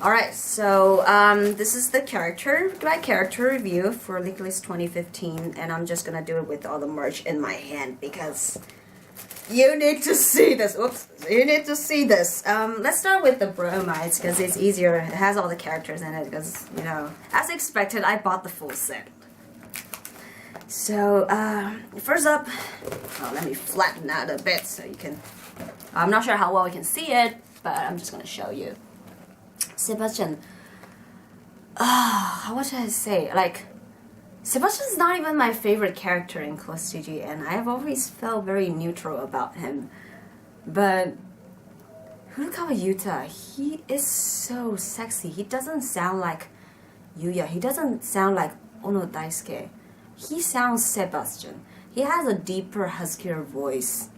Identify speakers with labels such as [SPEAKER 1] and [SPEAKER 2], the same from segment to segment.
[SPEAKER 1] Alright, so this is the my character review for Lycoris 2015, and I'm just gonna do it with all the merch in my hand because you need to see this. Oops, you need to see this. Let's start with the bromides because it's easier. It has all the characters in it because, you know, as expected, I bought the full set. So, first up, let me flatten out a bit so you can, I'm not sure how well you can see it, but I'm just gonna show you. Sebastian. What should I say? Like, Sebastian's not even my favorite character in Close TG, and I've always felt very neutral about him. But Furukawa Yuta, he is so sexy. He doesn't sound like Yuya. He doesn't sound like Ono Daisuke. He sounds Sebastian. He has a deeper, huskier voice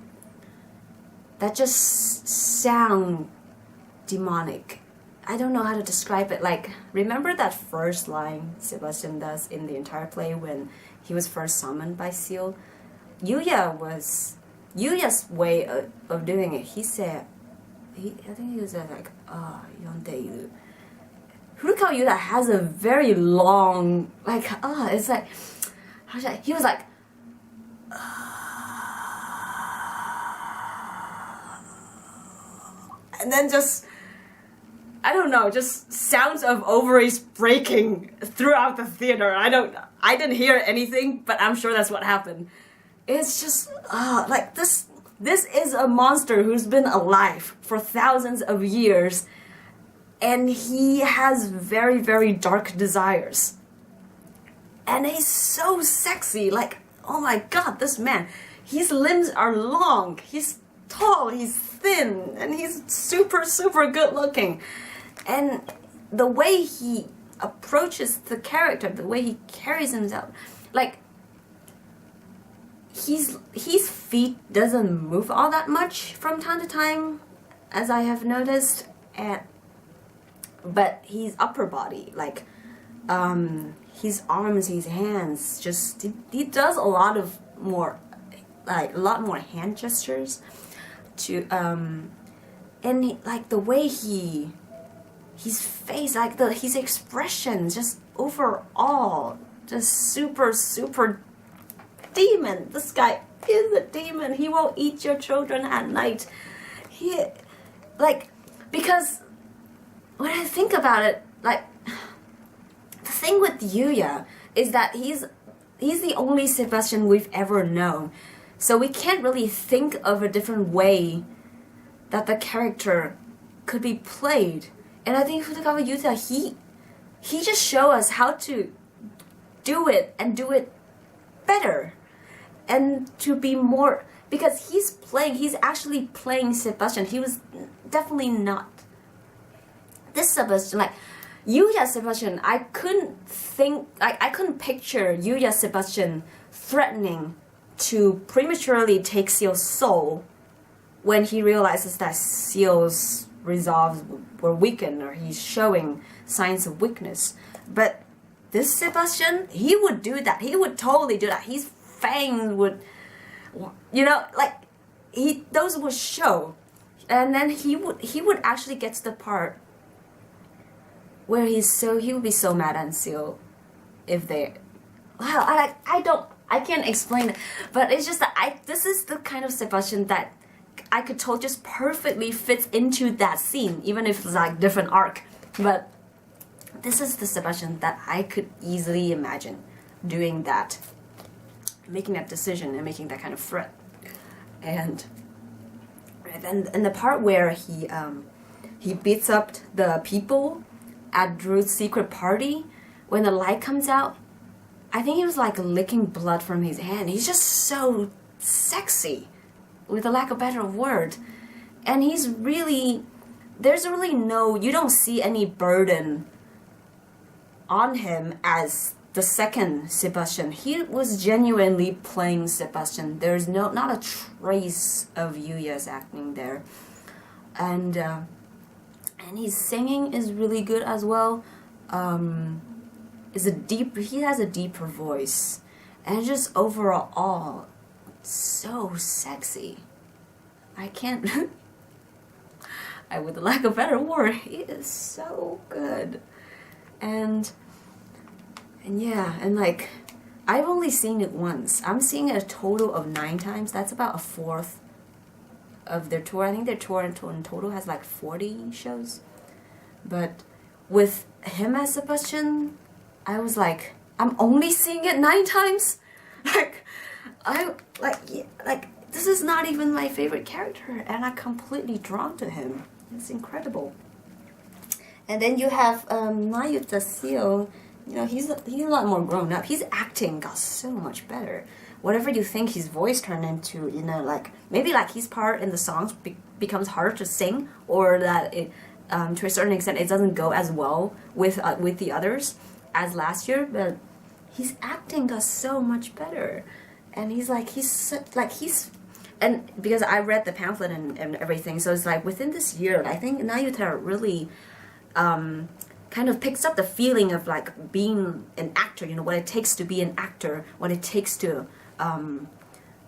[SPEAKER 1] that just sounds demonic. I don't know how to describe it. Like, remember that first line Sebastian does in the entire play when he was first summoned by Seal? Yuya's way of doing it. He said, I think he was like, yondeiru. Furukawa Yuta has a very long, like, it's like, he was like, and then just, I don't know, just sounds of ovaries breaking throughout the theater. I didn't hear anything, but I'm sure that's what happened. It's just, like, this is a monster who's been alive for thousands of years, and he has very, very dark desires. And he's so sexy, like, oh my god, this man, his limbs are long, he's tall, he's thin, and he's super, super good looking. And the way he approaches the character, the way he carries himself, like, his feet doesn't move all that much from time to time, as I have noticed, but his upper body, like, his arms, his hands, just, he does a lot more hand gestures to, and like the way his face, like his expression, just overall, just super, super demon. This guy is a demon. He will eat your children at night. He, like, because when I think about it, like, the thing with Yuya is that he's the only Sebastian we've ever known. So we can't really think of a different way that the character could be played. And I think Furukawa Yuta, he just showed us how to do it and do it better. And to be more, because he's actually playing Sebastian. He was definitely not this Sebastian, like, Yuya Sebastian, I couldn't picture Yuya Sebastian threatening to prematurely take Seal's soul when he realizes that Seal's resolves were weakened or he's showing signs of weakness. But this Sebastian, he would do that. He would totally do that. His fangs would, you know, like, those would show. And then he would actually get to the part where he would be so mad at Seal if they, wow, I can't explain it, but it's just that this is the kind of Sebastian that I could tell just perfectly fits into that scene, even if it's like different arc. But this is the Sebastian that I could easily imagine doing that, making that decision and making that kind of threat. And the part where he beats up the people at Drew's secret party, when the light comes out, I think he was like licking blood from his hand. He's just so sexy, with a lack of better word. And he's really, there's really no, you don't see any burden on him as the second Sebastian. He was genuinely playing Sebastian. There's not a trace of Yuya's acting there. And his singing is really good as well. He has a deeper voice, and just overall so sexy. I can't with the lack of better word, he is so good. And yeah, and like, I've only seen it once. I'm seeing it a total of 9 times. That's about a fourth of their tour. I think their tour in total has like 40 shows. But with him as Sebastian, I was like, I'm only seeing it 9 times? This is not even my favorite character, and I'm completely drawn to him. It's incredible. And then you have Mayuta Seo. You know, he's a lot more grown up. His acting got so much better. Whatever you think his voice turned into, you know, like maybe like his part in the songs becomes harder to sing, or that it to a certain extent it doesn't go as well with the others as last year. But his acting got so much better, and and because I read the pamphlet and everything, so it's like within this year, I think Nayuta really kind of picks up the feeling of like being an actor, you know, what it takes to be an actor, what it takes to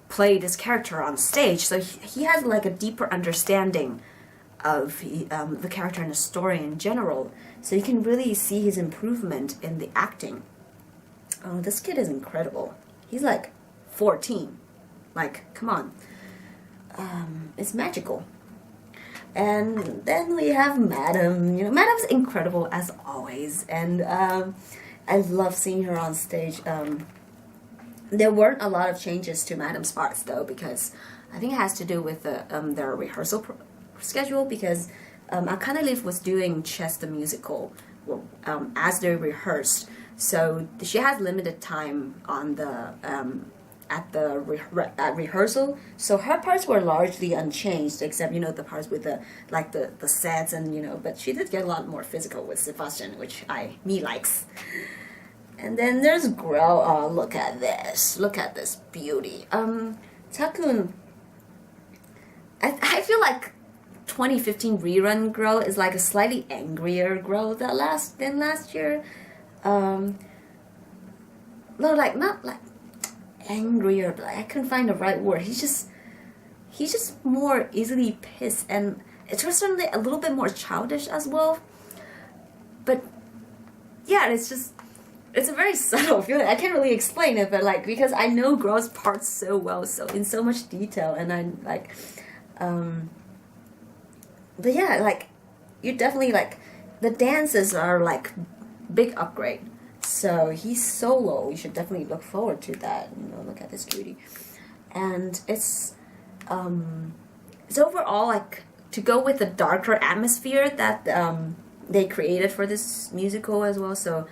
[SPEAKER 1] play this character on stage. So he has like a deeper understanding of the character and the story in general. So you can really see his improvement in the acting. Oh, this kid is incredible. He's like 14. Like, come on. It's magical. And then we have Madam. You know, Madam's incredible as always, and I love seeing her on stage. There weren't a lot of changes to Madam's parts though, because I think it has to do with their rehearsal schedule, because Akanalif was doing Chess the musical as they rehearsed, so she has limited time on the at rehearsal, so her parts were largely unchanged, except, you know, the parts with the sets, and, you know, but she did get a lot more physical with Sebastian, which me likes. And then there's Grell. Oh, look at this beauty. Takun, I feel like 2015 rerun Grell is like a slightly angrier Grell than last year. No, like not like angrier, but I couldn't find the right word. He's just more easily pissed, and it's certainly a little bit more childish as well. But yeah, it's a very subtle feeling. I can't really explain it, but like, because I know Grell's parts so well, so in so much detail, and I like, but yeah, like, you definitely like, the dances are like big upgrade. So he's solo. You should definitely look forward to that. You know, look at this beauty, and it's overall like to go with the darker atmosphere that they created for this musical as well. So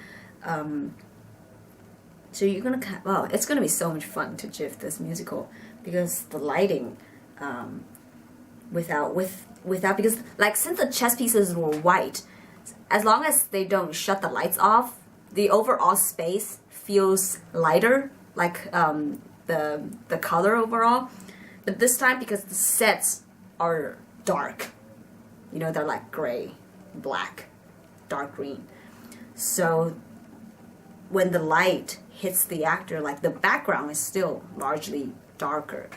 [SPEAKER 1] so you're gonna it's gonna be so much fun to GIF this musical, because the lighting without because like, since the chess pieces were white, as long as they don't shut the lights off, the overall space feels lighter, like the color overall. But this time, because the sets are dark, you know, they're like gray, black, dark green. So when the light hits the actor, like, the background is still largely darker.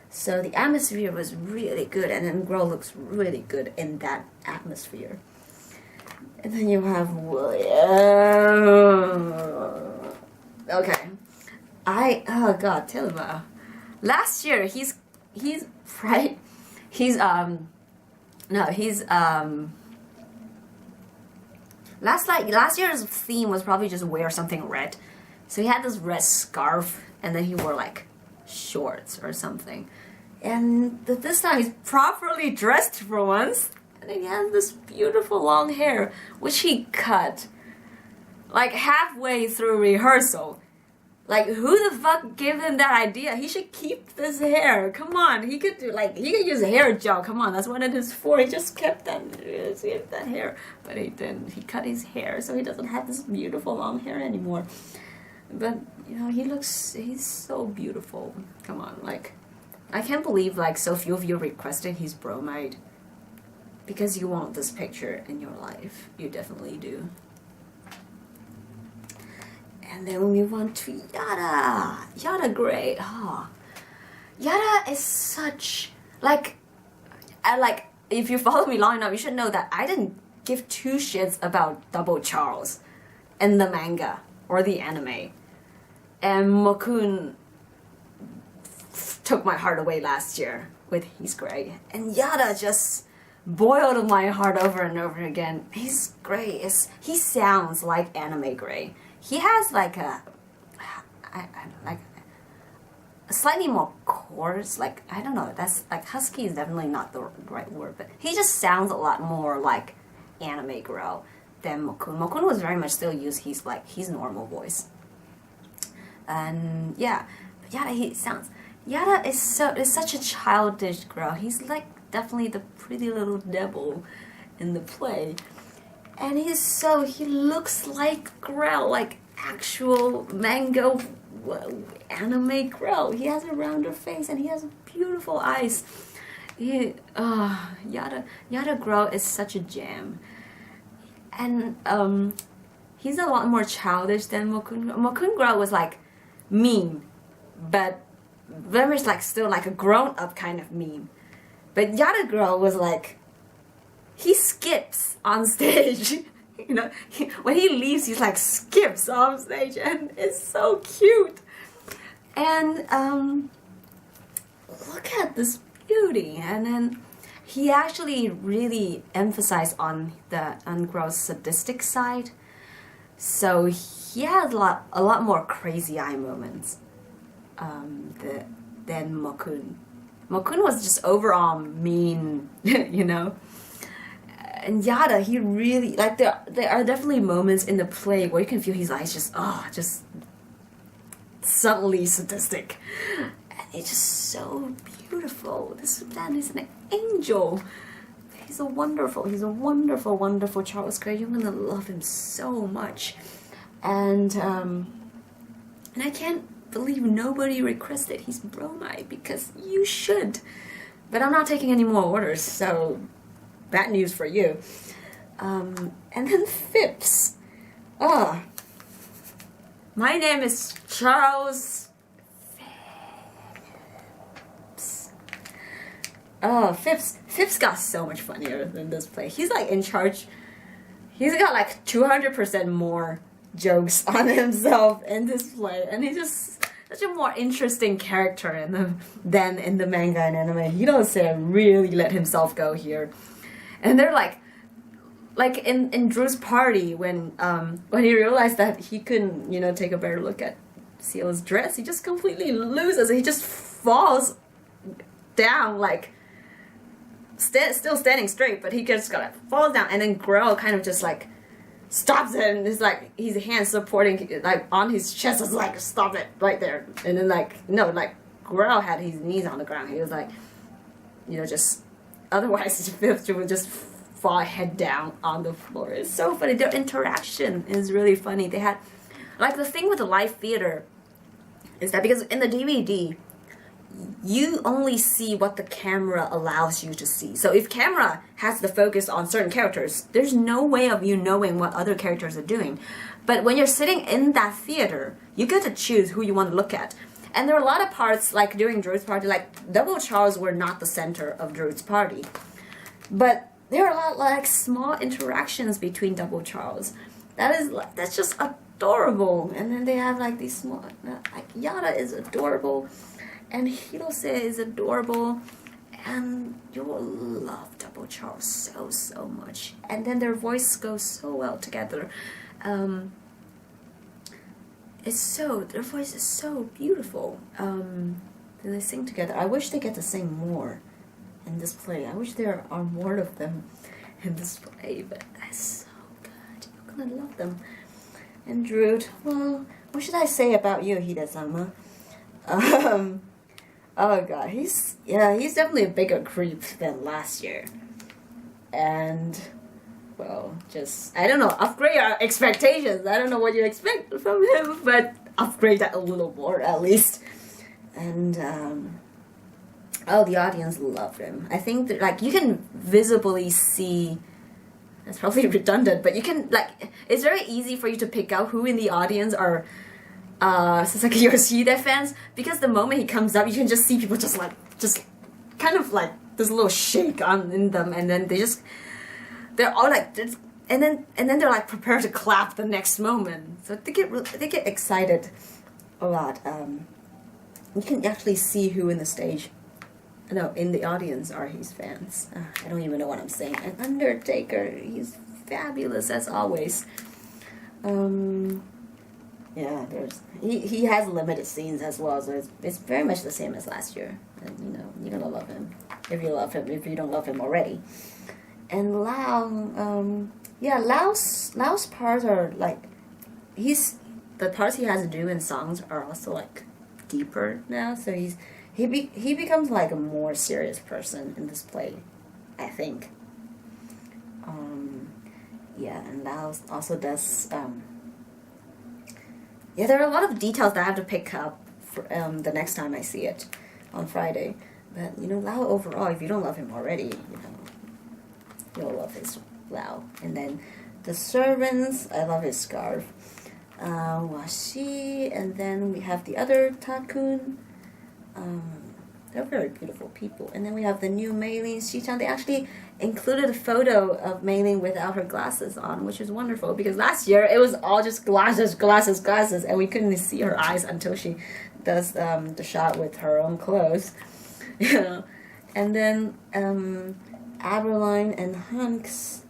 [SPEAKER 1] So the atmosphere was really good, and then Grell looks really good in that atmosphere. And then you have William. Okay. Oh god, tell him about. Last year, he's right. Last year's theme was probably just wear something red. So he had this red scarf, and then he wore like shorts or something. And this time he's properly dressed for once. And then he has this beautiful long hair, which he cut like halfway through rehearsal. Like, who the fuck gave him that idea? He should keep this hair. Come on, he could use a hair gel. Come on, that's what it is for. He just kept that hair, but he didn't. He cut his hair, so he doesn't have this beautiful long hair anymore. But you know, he's so beautiful. Come on, like, I can't believe like so few of you requested his bromide. Because you want this picture in your life. You definitely do. And then we move on to Yara. Yara great. Oh. Yara is such, like, if you follow me long enough, you should know that I didn't give two shits about Double Charles in the manga or the anime. And Mokun took my heart away last year with He's Great. And Yada just boiled my heart over and over again. He's great. He sounds like anime Gray. He has like like slightly more chords, like, I don't know, that's like husky is definitely not the right word, but he just sounds a lot more like anime girl than Mokun. Mokun was very much still use his normal voice. And yeah, but Yada is such a childish girl. He's like definitely the pretty little devil in the play. And he looks like Grell, like actual manga anime Grell. He has a rounder face and he has beautiful eyes. Yada Grell is such a jam. And he's a lot more childish than Mokun. Mokun Grell was like mean, but very much like still like a grown up kind of mean. But Yada Grell was like, he skips on stage. You know, when he leaves, he's like skips on stage, and it's so cute. And look at this beauty. And then he actually really emphasized on Grell's sadistic side. So he has a lot more crazy eye moments than Mokun. Mokun was just overall mean, you know. And Yada, he really, like, there are definitely moments in the play where you can feel his eyes just subtly sadistic. And it's just so beautiful. This man is an angel. He's a wonderful, wonderful Charles Gray. You're gonna love him so much. And I can't believe nobody requested his bromide, because you should. But I'm not taking any more orders, so bad news for you. And then Phipps. My name is Charles Phipps. Phipps got so much funnier than this play. He's like in charge. He's got like 200% more jokes on himself in this play, and he's just such a more interesting character than in the manga and anime. He don't say really let himself go here. And they're like in Drew's party when he realized that he couldn't, you know, take a better look at Seal's dress, he just completely loses. He just falls down, like still standing straight, but he just falls down, and then Grell kind of just like stops it, and it's like his hands supporting like on his chest, is like, stop it right there. And then Grell had his knees on the ground. He was like, you know, just otherwise Phipps would just fall head down on the floor. It's so funny. Their interaction is really funny. They had, like, the thing with the live theater is that because in the DVD you only see what the camera allows you to see. So if camera has the focus on certain characters, there's no way of you knowing what other characters are doing. But when you're sitting in that theater, you get to choose who you want to look at. And there are a lot of parts, like during Drew's party, like Double Charles were not the center of Drew's party. But there are a lot like small interactions between Double Charles. That's just adorable. And then they have like these small, like Yada is adorable, and Hirose is adorable, and you will love Double Charles so much. And then their voice goes so well together. Their voice is so beautiful. They sing together. I wish they get to sing more in this play. I wish there are more of them in this play, but that's so good. You're gonna love them. And Druid, well, what should I say about you, Hidesama? Oh god, he's definitely a bigger creep than last year. And, well, just, I don't know, upgrade our expectations. I don't know what you expect from him, but upgrade that a little more at least. And, the audience loved him. I think that, like, you can visibly see, that's probably redundant, but you can, like, it's very easy for you to pick out who in the audience are Sasaki Yoshida fans, because the moment he comes up, you can just see people just kind of like this little shake in them, and then they're all like, and then they're like prepared to clap the next moment. So they get excited a lot. You can actually see who in the stage, no, in the audience are his fans. I don't even know what I'm saying. And Undertaker, he's fabulous as always. Yeah, he has limited scenes as well, so it's very much the same as last year. And you know, you're gonna love him if you love him, if you don't love him already. And Lau, yeah, Lau's parts are like, the parts he has to do in songs are also like deeper now. So he becomes like a more serious person in this play, I think. Yeah, and Lau also does. Yeah, there are a lot of details that I have to pick up for the next time I see it on Friday. But you know, Lau overall, if you don't love him already, you know, you'll love his Lau. And then the servants, I love his scarf. Washi, and then we have the other Takun. They're very beautiful people. And then we have the new Mei Lin Xichan. They actually included a photo of Mei Lin without her glasses on, which is wonderful, because last year it was all just glasses, and we couldn't see her eyes until she does the shot with her own clothes. You know. And then Aberline and Hunks.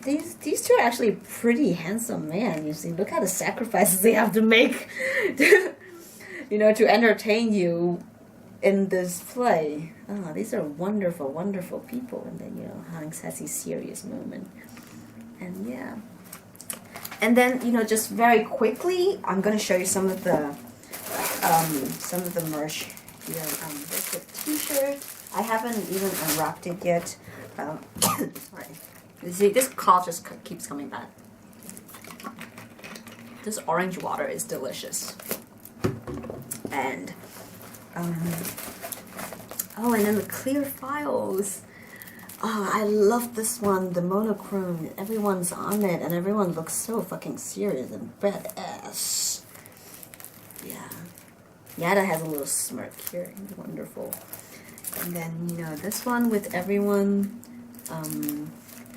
[SPEAKER 1] These two are actually pretty handsome men. You see, look at the sacrifices they have to make, you know, to entertain you in this play. Oh, these are wonderful, wonderful people. And then, you know, Hanks has his serious moment. And yeah. And then, you know, just very quickly, I'm going to show you some of the merch here. There's the t-shirt. I haven't even unwrapped it yet. Sorry. See, this cough just keeps coming back. This orange water is delicious. And oh, and then the clear files. Oh, I love this one, the monochrome. Everyone's on it, and everyone looks so fucking serious and badass. Yeah. Yada has a little smirk here. Wonderful. And then, you know, this one with everyone.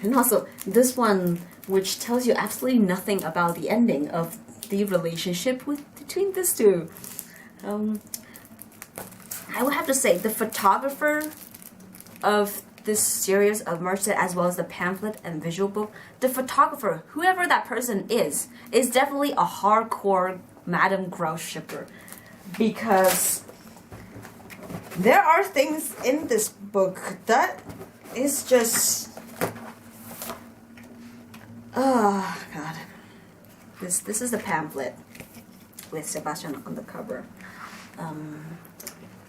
[SPEAKER 1] And also, this one, which tells you absolutely nothing about the ending of the relationship between these two. I would have to say the photographer of this series of merch set, as well as the pamphlet and visual book, the photographer, whoever that person is definitely a hardcore Madame Grouch shipper, because there are things in this book that is just, oh god. This is the pamphlet with Sebastian on the cover.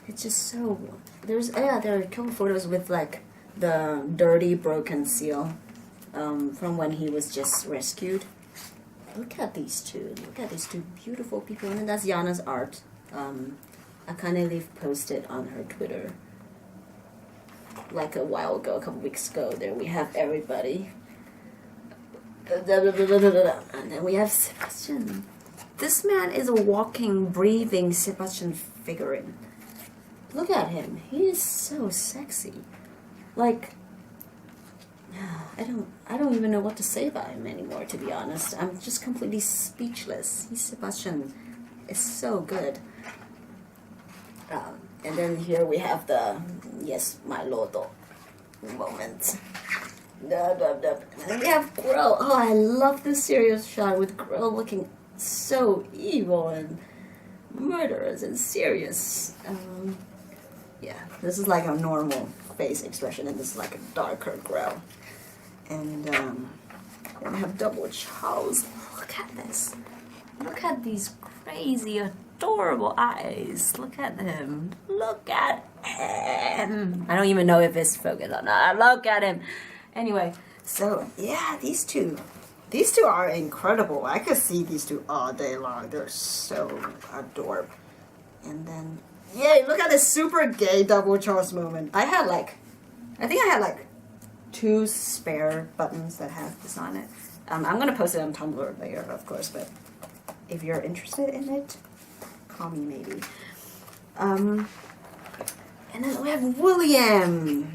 [SPEAKER 1] It's just so, there are a couple photos with like the dirty broken seal from when he was just rescued. Look at these two beautiful people. And that's Yana's art. Akane Leaf posted on her Twitter like a while ago, a couple weeks ago. There we have everybody. And then we have Sebastian. This man is a walking, breathing Sebastian figurine. Look at him. He is so sexy. Like, I don't even know what to say about him anymore, to be honest. I'm just completely speechless. Sebastian is so good. And then here we have the, yes, my Lodo moment. And then we have Grill. Oh, I love this serious shot with Grill looking so evil and murderous and serious. Yeah, this is like a normal face expression, and this is like a darker Grill. And then we have Double Charles. Look at this. Look at these crazy, adorable eyes. Look at them. Look at him. I don't even know if it's focused or not. Look at him. Anyway, so yeah, these two are incredible. I could see these two all day long. They're so adorable. And then, yay, look at this super gay Double Charles moment. I think I had like 2 spare buttons that have this on it. I'm gonna post it on Tumblr later, of course, but if you're interested in it, call me maybe. And then we have William.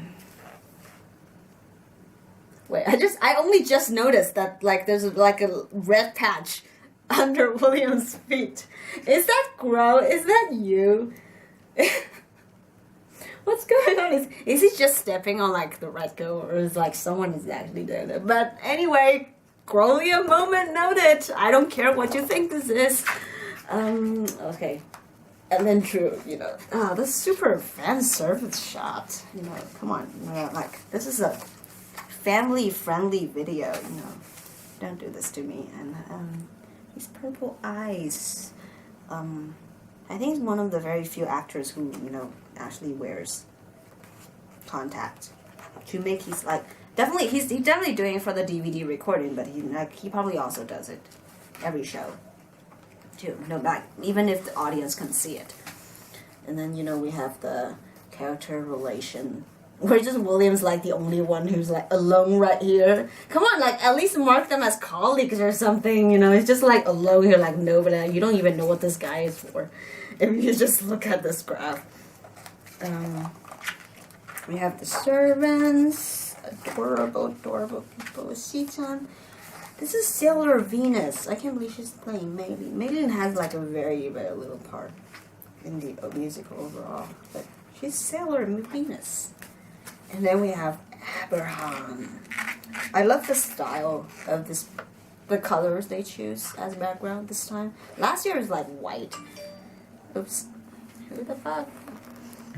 [SPEAKER 1] Wait, I only just noticed that like there's like a red patch under William's feet. Is that gross? Is that you? What's going on? Is he just stepping on like the red go, or is like someone is actually doing it? But anyway, Grolium moment noted. I don't care what you think this is. Okay. And then Drew, you know, this super fan service shot. You know, come on, you know, like this is a family-friendly video. You know, don't do this to me. And these purple eyes. I think he's one of the very few actors who, you know, actually wears contact to make his like definitely he's definitely doing it for the DVD recording, but he probably also does it every show too. No, like even if the audience can see it. And then you know we have the character relation where just William's like the only one who's like alone right here. Come on, like at least mark them as colleagues or something. You know, it's just like alone here, like nobody. You don't even know what this guy is for if you just look at this graph. We have the servants, adorable people with seats on. This is Sailor Venus. I can't believe she's playing Maylene. Maylene has like a very, very little part in the musical overall, but she's Sailor Venus. And then we have Abraham. I love the style of this, the colors they choose as background this time. Last year was like white. Oops. Who the fuck?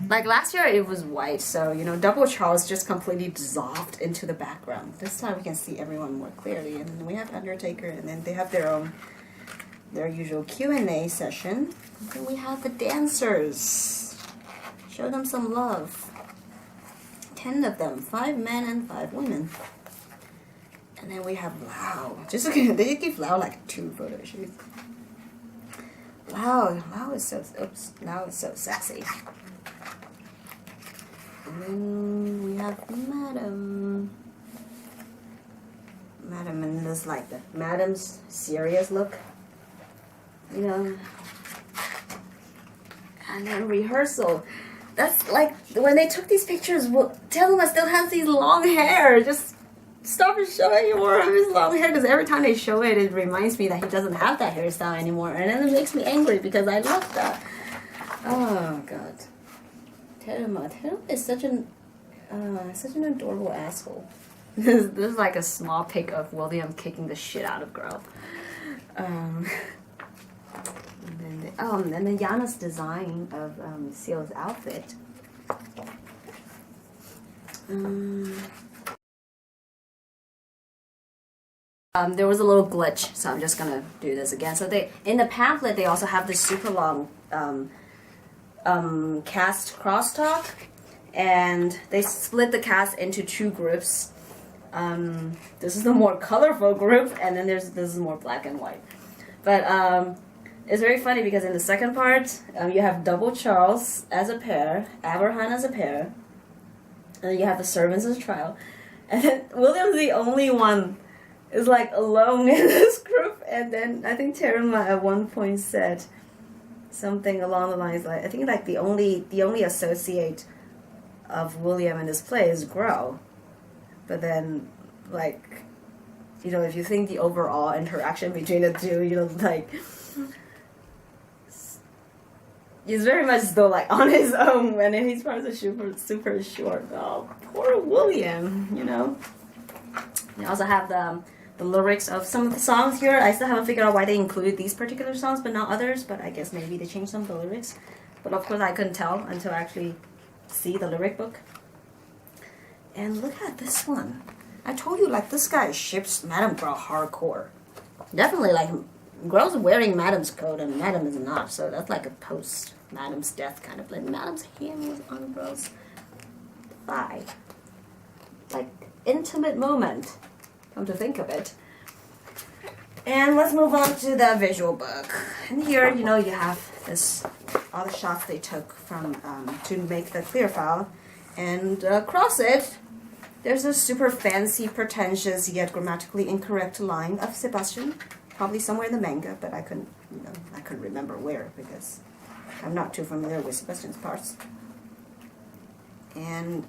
[SPEAKER 1] Like last year it was white, so you know Double Charles just completely dissolved into the background. This time we can see everyone more clearly. And then we have Undertaker, and then they have their usual Q&A session. And then we have the dancers. Show them some love. 10 of them, 5 men and 5 women. And then we have Lau. Just they give Lau like 2 photo shoots. Lau is so sassy. And then we have Madam, and this like the Madam's serious look, you know. And then rehearsal. That's like when they took these pictures. Well, tell them I still have these long hair. Just stop showing more of his long hair, because every time they show it, it reminds me that he doesn't have that hairstyle anymore, and then it makes me angry because I love that. Oh God. Teruma is such an adorable asshole. This is like a small pic of William kicking the shit out of Girl. And then Yana's design of Seal's outfit. There was a little glitch, so I'm just gonna do this again. So in the pamphlet they also have this super long cast crosstalk, and they split the cast into 2 groups. This is the more colorful group, and then this is more black and white. But it's very funny because in the second part, you have Double Charles as a pair, Aberhan as a pair, and then you have the servants as a trial, and then William's the only one is like alone in this group. And then I think Teruma at one point said something along the lines like, I think like the only associate of William in this play is Grow. But then like, you know, if you think the overall interaction between the two, you know, like he's very much still like on his own, and then he's part of the super short. Oh, poor William, you know. They also have the lyrics of some of the songs here. I still haven't figured out why they included these particular songs but not others, but I guess maybe they changed some of the lyrics. But of course I couldn't tell until I actually see the lyric book. And look at this one. I told you, like, this guy ships Madame Girl hardcore. Definitely, like, Girl's wearing Madame's coat and Madame is not, so that's like a post Madame's death kind of thing. Madame's hand was on Girl's thigh. Like, intimate moment, come to think of it. And let's move on to the visual book. And here, you know, you have this, all the shots they took from, to make the clear file. And across it, there's a super fancy, pretentious, yet grammatically incorrect line of Sebastian. Probably somewhere in the manga, but I couldn't, you know, I couldn't remember where because I'm not too familiar with Sebastian's parts. And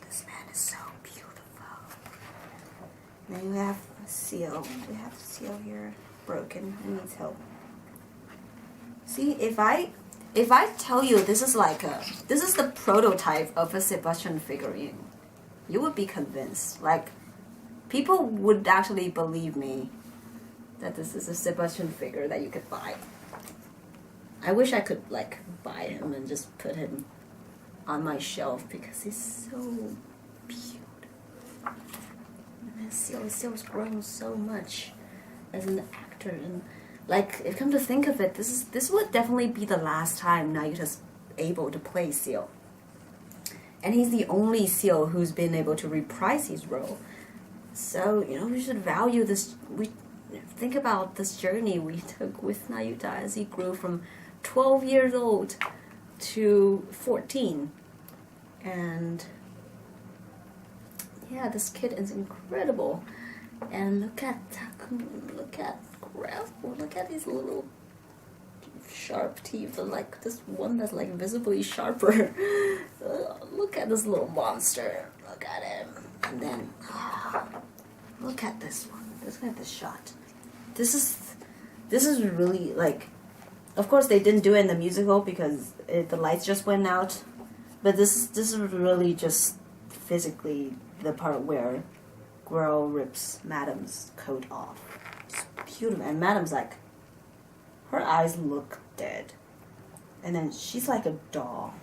[SPEAKER 1] this man is so beautiful. Then you have Seal. We have Seal here, broken and needs help. See, if I tell you this is the prototype of a Sebastian figurine, you would be convinced. Like, people would actually believe me that this is a Sebastian figure that you could buy. I wish I could like buy him and just put him on my shelf because he's so beautiful. And Seal's grown so much as an actor, and like, if come to think of it, this would definitely be the last time Nayuta's able to play Seal. And he's the only Seal who's been able to reprise his role. So, you know, we should value this. We think about this journey we took with Nayuta as he grew from 12 years old to 14. And yeah, this kid is incredible. And look at Grapple, look at his little sharp teeth, and like this one that's like visibly sharper. Look at this little monster. Look at him. And then look at this one. Look at this shot. This is really like, of course they didn't do it in the musical because the lights just went out, but this is really just physically the part where Guerrero rips Madame's coat off. It's beautiful, and Madame's like, her eyes look dead, and then she's like a doll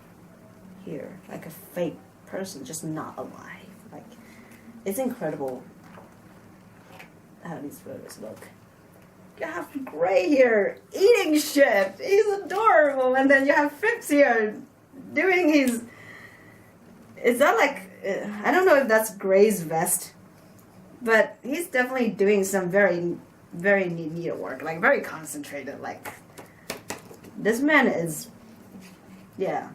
[SPEAKER 1] here, like a fake person, just not alive. Like, it's incredible how these photos look. You have Gray here eating shit. He's adorable. And then you have Phipps here doing his... Is that like... I don't know if that's Gray's vest. But he's definitely doing some very, very neat needlework. Like, very concentrated. Like, this man is... Yeah.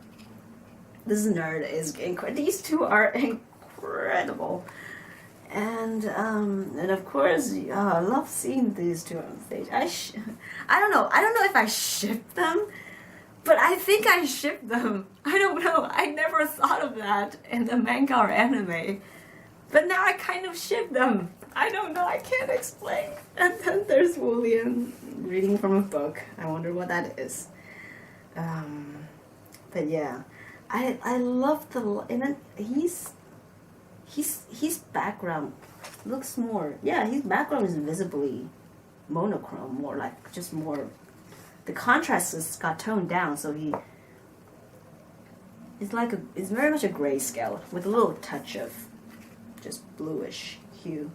[SPEAKER 1] This nerd is incredible. These two are incredible. And of course, I love seeing these two on stage. I don't know if I ship them, but I think I ship them. I don't know. I never thought of that in the manga or anime, but now I kind of ship them. I don't know. I can't explain. And then there's William reading from a book. I wonder what that is. But yeah, I love the, and then his background looks more, yeah, his background is visibly monochrome, more like, just more, the contrast just got toned down, so it's very much a grayscale with a little touch of just bluish hue.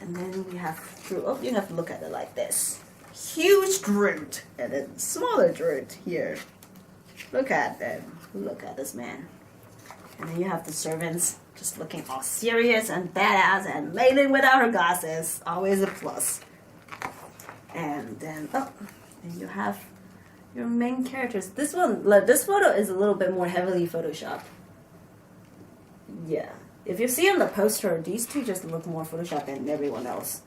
[SPEAKER 1] And then we have Groot. Oh, you have to look at it like this. Huge Groot and a smaller Groot here. Look at them. Look at this man. And then you have the servants just looking all serious and badass, and Layden without her glasses, always a plus. And then, and you have your main characters. This photo is a little bit more heavily photoshopped. Yeah. If you see on the poster, these two just look more photoshopped than everyone else.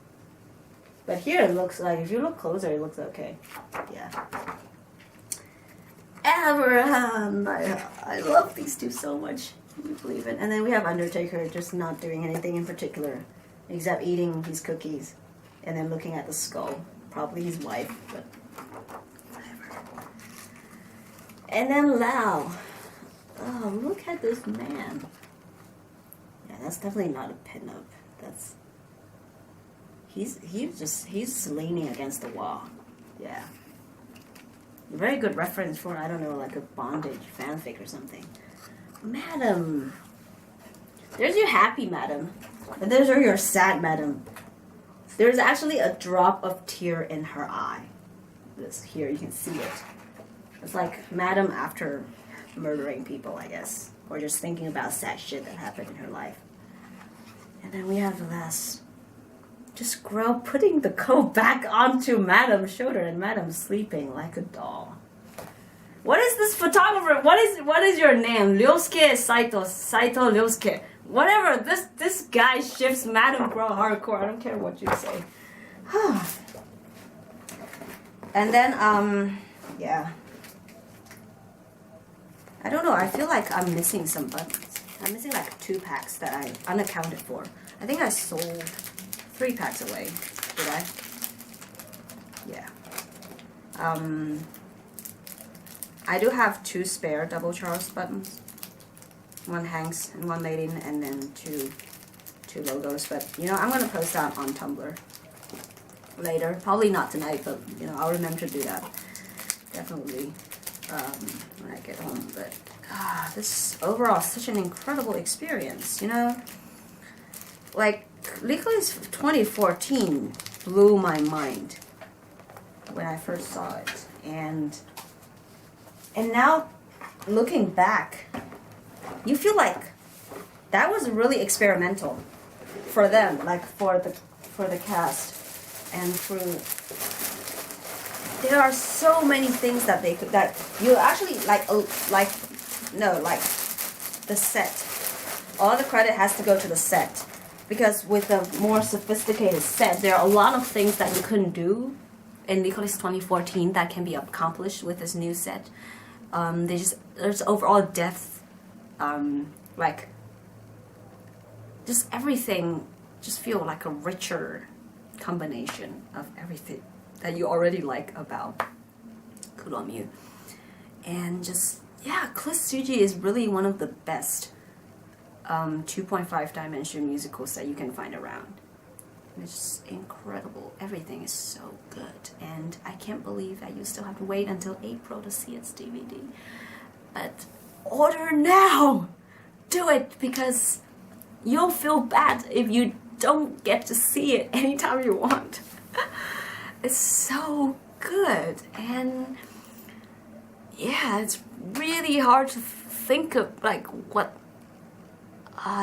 [SPEAKER 1] But here it looks like, if you look closer, it looks okay. Yeah. Abraham! I love these two so much. Can you believe it? And then we have Undertaker just not doing anything in particular, except eating his cookies and then looking at the skull. Probably his wife, but whatever. And then Lau. Oh, look at this man. Yeah, that's definitely not a pinup. That's... He's leaning against the wall. Yeah. A very good reference for, I don't know, like a bondage fanfic or something. Madam. There's your happy madam. And there's your sad madam. There's actually a drop of tear in her eye. This here, you can see it. It's like madam after murdering people, I guess. Or just thinking about sad shit that happened in her life. And then we have the last... Just Grow putting the coat back onto Madam's shoulder, and Madam's sleeping like a doll. What is this photographer? What is your name? Ryosuke Saito Ryosuke. Whatever. This guy shifts Madam Grow hardcore. I don't care what you say. And then yeah. I don't know, I feel like I'm missing some buttons. I'm missing like 2 packs that I unaccounted for. I think I sold 3 packs away. Did I? Yeah. I do have 2 spare double Charles buttons. 1 Hanks and 1 Lady, and then two logos. But you know, I'm gonna post that on Tumblr later. Probably not tonight, but you know, I'll remember to do that. Definitely when I get home. But this overall is such an incredible experience. You know, like Lycoris 2014 blew my mind when I first saw it, and now looking back, you feel like that was really experimental for them, like for the cast and crew. There are so many things that they could, that you actually like the set. All the credit has to go to the set, because with the more sophisticated set, there are a lot of things that you couldn't do in Lycoris 2014 that can be accomplished with this new set. There's overall depth, like just everything just feel like a richer combination of everything that you already like about Kuromu. And just, yeah, Cliff Suji is really one of the best 2.5 dimension musicals that you can find around. It's just incredible. Everything is so good, and I can't believe that you still have to wait until April to see its DVD. But order now! Do it, because you'll feel bad if you don't get to see it anytime you want. It's so good, and yeah, it's really hard to think of like what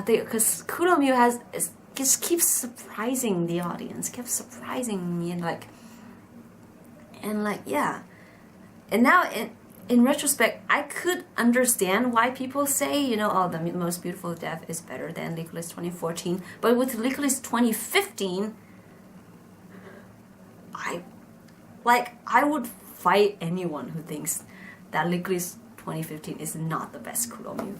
[SPEAKER 1] because Kuromu just keeps surprising the audience, kept surprising me, and yeah. And now in retrospect, I could understand why people say, you know, oh, the Most Beautiful Death is better than Lycoris 2014. But with Lycoris 2015, I would fight anyone who thinks that Lycoris 2015 is not the best Kuromu.